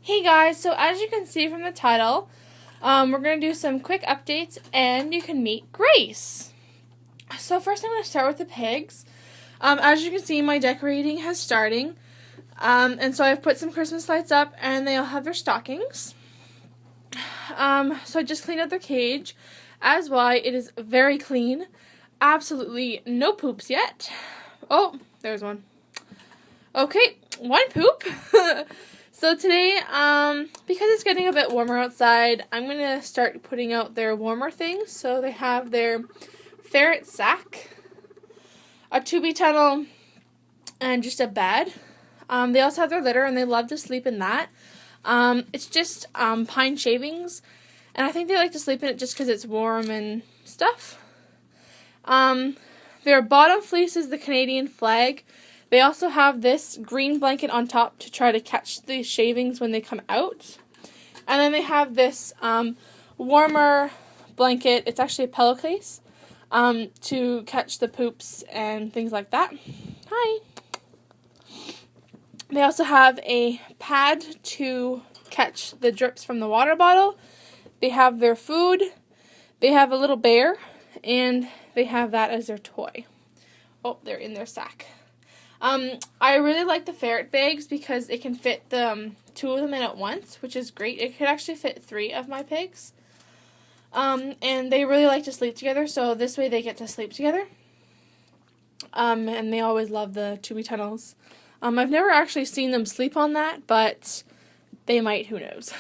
Hey guys, so as you can see from the title, we're going to do some quick updates and you can meet Grace. So first I'm going to start with the pigs. As you can see, my decorating has starting. And so I've put some Christmas lights up and they all have their stockings. So I just cleaned out their cage. As why it is very clean. Absolutely no poops yet. Oh, there's one. Okay, one poop. So today, because it's getting a bit warmer outside, I'm going to start putting out their warmer things. So they have their ferret sack, a 2B tunnel, and just a bed. They also have their litter, and they love to sleep in that. It's just pine shavings, and I think they like to sleep in it just because it's warm and stuff. Their bottom fleece is the Canadian flag. They also have this green blanket on top to try to catch the shavings when they come out. And then they have this warmer blanket. It's actually a pillowcase to catch the poops and things like that. Hi. They also have a pad to catch the drips from the water bottle. They have their food. They have a little bear. And they have that as their toy. Oh, they're in their sack. I really like the ferret bags because it can fit the two of them in at once, which is great. It could actually fit 3 of my pigs. And they really like to sleep together, so this way they get to sleep together. And they always love the 2B tunnels. I've never actually seen them sleep on that, but they might, who knows.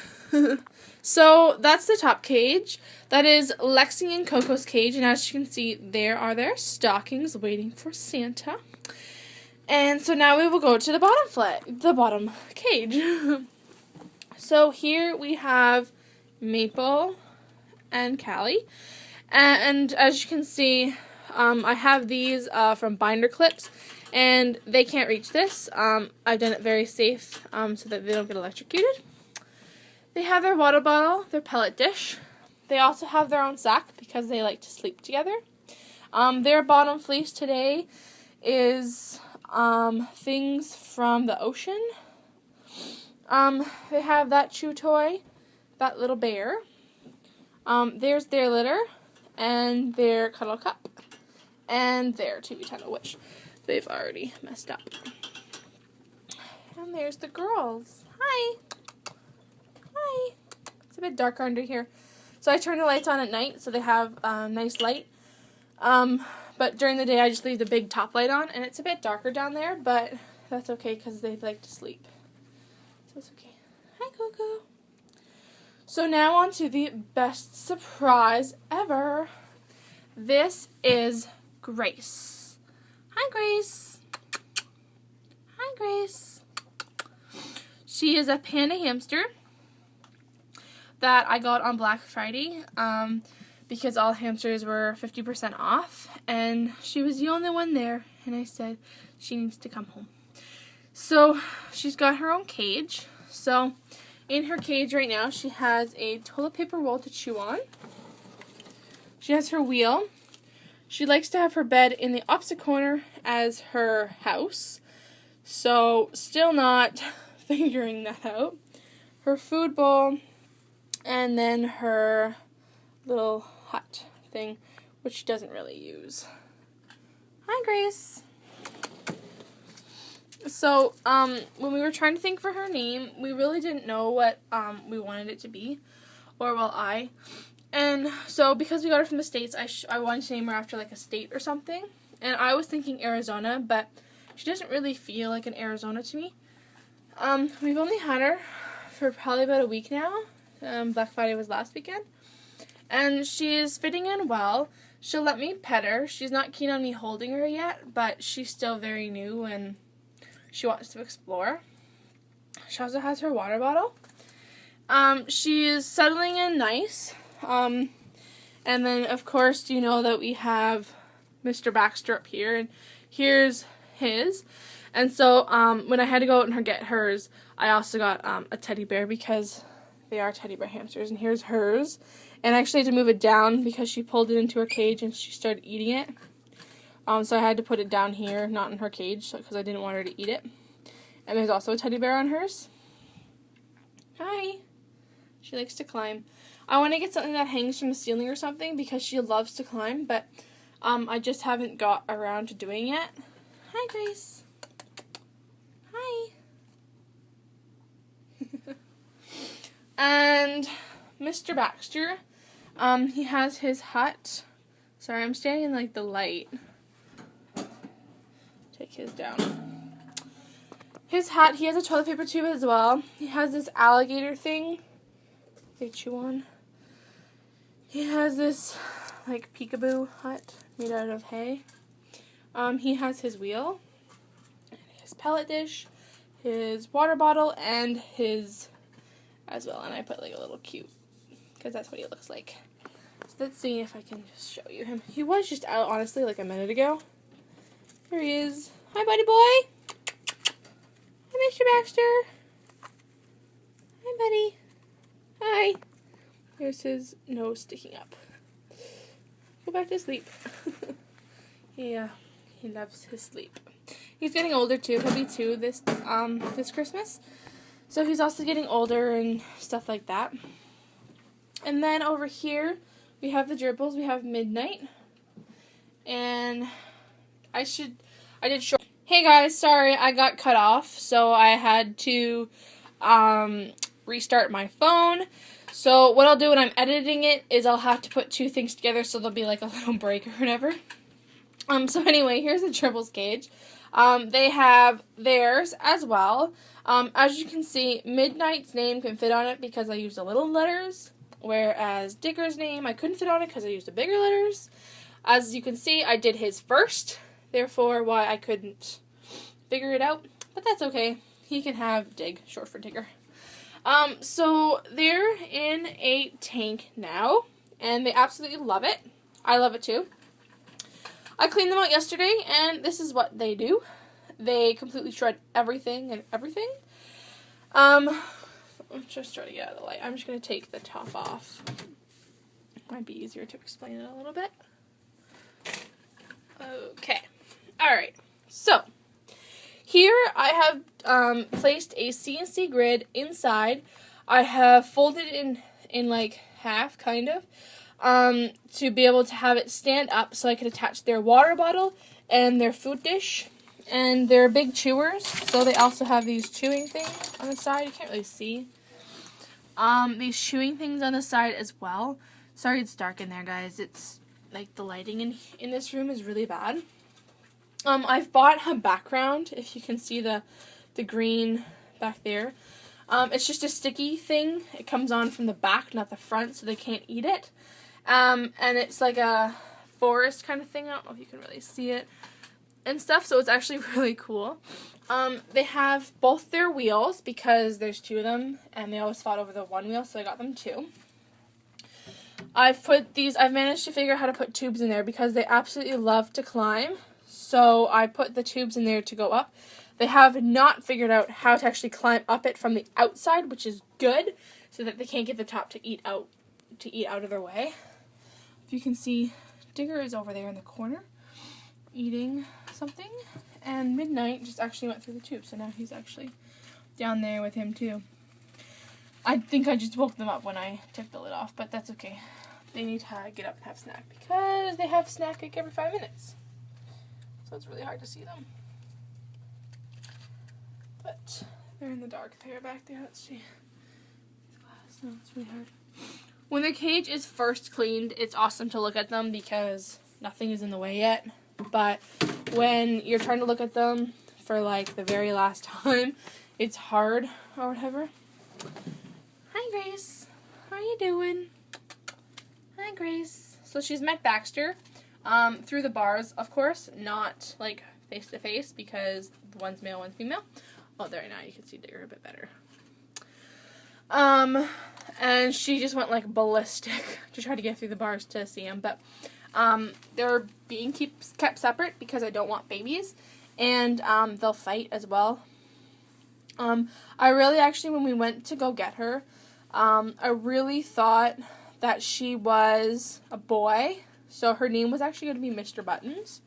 So that's the top cage. That is Lexi and Coco's cage, and as you can see, there are their stockings waiting for Santa. And so now we will go to the bottom cage. So here we have Maple and Callie. And as you can see, I have these from binder clips, and they can't reach this. I've done it very safe so that they don't get electrocuted. They have their water bottle, their pellet dish. They also have their own sack because they like to sleep together. Their bottom fleece today is things from the ocean. They have that chew toy, that little bear. There's their litter, and their cuddle cup, and their 2B tunnel, which they've already messed up. And there's the girls. Hi. Hi. It's a bit darker under here. So I turn the lights on at night so they have a nice light. But during the day, I just leave the big top light on, and it's a bit darker down there, but that's okay because they like to sleep. So it's okay. Hi, Coco. So now on to the best surprise ever. This is Grace. Hi, Grace. Hi, Grace. She is a panda hamster that I got on Black Friday. Because all hamsters were 50% off, and she was the only one there, and I said she needs to come home. So she's got her own cage. So in her cage right now, she has a toilet paper roll to chew on. She has her wheel. She likes to have her bed in the opposite corner as her house. So still not figuring that out. Her food bowl, and then her little hut thing, which she doesn't really use. Hi, Grace. So, when we were trying to think for her name, we really didn't know what we wanted it to be, or well, and so because we got her from the States, I wanted to name her after like a state or something, and I was thinking Arizona, but she doesn't really feel like an Arizona to me. We've only had her for probably about a week now. Black Friday was last weekend. And she is fitting in well. She'll let me pet her. She's not keen on me holding her yet, but she's still very new and she wants to explore. She also has her water bottle. She is settling in nice. And then, of course, you know that we have Mr. Baxter up here, and here's his. And so when I had to go out and get hers, I also got a teddy bear because they are teddy bear hamsters, and here's hers. And I actually had to move it down because she pulled it into her cage and she started eating it. So I had to put it down here, not in her cage, because I didn't want her to eat it. And there's also a teddy bear on hers. Hi. She likes to climb. I want to get something that hangs from the ceiling or something because she loves to climb, but I just haven't got around to doing it. Hi, Grace. Hi. And Mr. Baxter, he has his hut. Sorry, I'm standing in like the light. Take his down. His hat, he has a toilet paper tube as well. He has this alligator thing they chew on. He has this like peekaboo hut made out of hay. He has his wheel, his pellet dish, his water bottle, and his as well. And I put like a little cute because that's what he looks like. So let's see if I can just show you him. He was just out honestly like a minute ago. Here he is. Hi, buddy boy. Hi, Mr. Baxter. Hi, buddy. Hi. There's his nose sticking up. Go back to sleep. Yeah, he loves his sleep. He's getting older too. He'll be 2 this Christmas. So he's also getting older and stuff like that. And then over here we have the gerbils. We have Midnight. And I did show. Hey guys, sorry I got cut off, so I had to restart my phone. So what I'll do when I'm editing it is I'll have to put 2 things together so there'll be like a little break or whatever. So anyway, here's the gerbils cage. They have theirs as well. As you can see, Midnight's name can fit on it because I used the little letters, whereas Digger's name I couldn't fit on it because I used the bigger letters. As you can see, I did his first, therefore why I couldn't figure it out, but that's okay. He can have Dig, short for Digger. So they're in a tank now, and they absolutely love it. I love it too. I cleaned them out yesterday, and this is what they do. They completely shred everything and everything. I'm just trying to get out of the light. I'm just going to take the top off. Might be easier to explain it a little bit. Okay. Alright. So, here I have placed a CNC grid inside. I have folded it in like half, kind of, to be able to have it stand up so I could attach their water bottle and their food dish. And they're big chewers, so they also have these chewing things on the side. You can't really see. These chewing things on the side as well. Sorry it's dark in there, guys. It's like the lighting in this room is really bad. I've bought a background, if you can see the green back there. It's just a sticky thing. It comes on from the back, not the front, so they can't eat it. And it's like a forest kind of thing. I don't know if you can really see it and stuff, so it's actually really cool. They have both their wheels because there's 2 of them, and they always fought over the one wheel, so I got them 2. I've managed to figure out how to put tubes in there because they absolutely love to climb. So I put the tubes in there to go up. They have not figured out how to actually climb up it from the outside, which is good, so that they can't get the top to eat out of their way. If you can see, Digger is over there in the corner eating something, and Midnight just actually went through the tube, so now he's actually down there with him too. I think I just woke them up when I took the lid off, but that's okay. They need to get up and have snack because they have snack like every 5 minutes. So it's really hard to see them. But they're in the dark there back there. Let's see. No, it's really hard. When the cage is first cleaned, it's awesome to look at them because nothing is in the way yet. But when you're trying to look at them for like the very last time, it's hard or whatever. Hi, Grace. How are you doing? Hi, Grace. So she's met Baxter through the bars, of course, not like face to face because one's male, one's female. Oh, there now you can see Digger a bit better. And she just went like ballistic to try to get through the bars to see him, but they're being kept separate because I don't want babies, and they'll fight as well. I really actually, when we went to go get her, I really thought that she was a boy, so her name was actually going to be Mr. Buttons,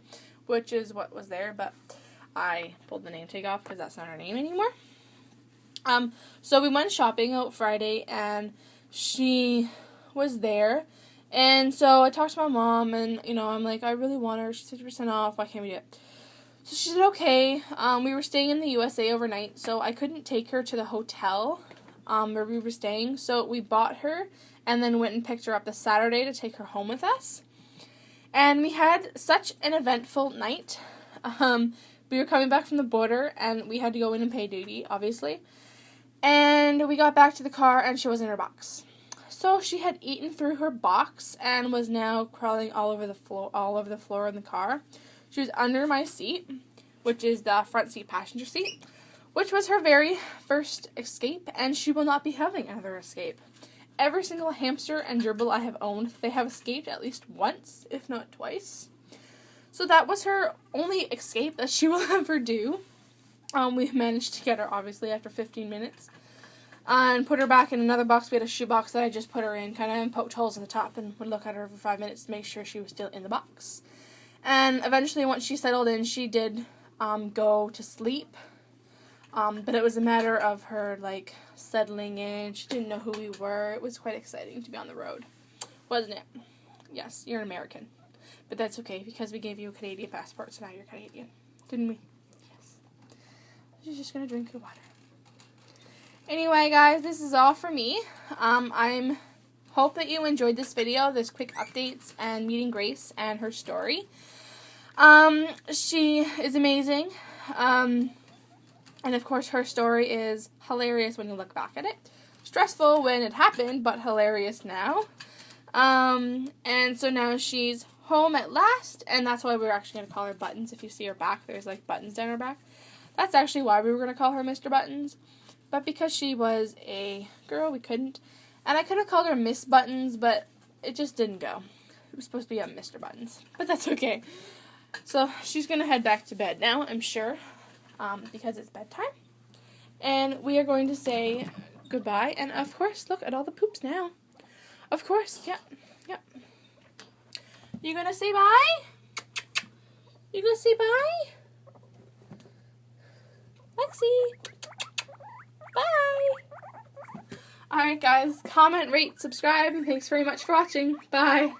which is what was there, but I pulled the name tag off because that's not her name anymore. So we went shopping out Friday, and she was there. And so I talked to my mom, and, I'm like, I really want her. She's 50% off. Why can't we do it? So she said, okay. We were staying in the USA overnight, so I couldn't take her to the hotel where we were staying. So we bought her and then went and picked her up the Saturday to take her home with us. And we had such an eventful night. We were coming back from the border, and we had to go in and pay duty, obviously. And we got back to the car, and she was in her box. So she had eaten through her box and was now crawling all over the floor in the car. She was under my seat, which is the front seat passenger seat, which was her very first escape, and she will not be having another escape. Every single hamster and gerbil I have owned, they have escaped at least once, if not twice. So that was her only escape that she will ever do. We managed to get her, obviously, after 15 minutes. And put her back in another box. We had a shoe box that I just put her in, kind of, and poked holes in the top, and would look at her for 5 minutes to make sure she was still in the box. And eventually, once she settled in, she did go to sleep. But it was a matter of her, settling in. She didn't know who we were. It was quite exciting to be on the road. Wasn't it? Yes, you're an American. But that's okay, because we gave you a Canadian passport, so now you're Canadian. Didn't we? Yes. She's just going to drink her water. Anyway, guys, this is all for me. I hope that you enjoyed this video, this quick updates and meeting Grace and her story. She is amazing. And of course, her story is hilarious when you look back at it. Stressful when it happened, but hilarious now. And so now she's home at last, and that's why we're actually going to call her Buttons. If you see her back, there's buttons down her back. That's actually why we were going to call her Mr. Buttons. But because she was a girl, we couldn't. And I could have called her Miss Buttons, but it just didn't go. It was supposed to be a Mr. Buttons. But that's okay. So she's going to head back to bed now, I'm sure, because it's bedtime. And we are going to say goodbye. And, of course, look at all the poops now. Of course, yep. You going to say bye? You going to say bye? Lexi. Bye! Alright guys, comment, rate, subscribe, and thanks very much for watching. Bye!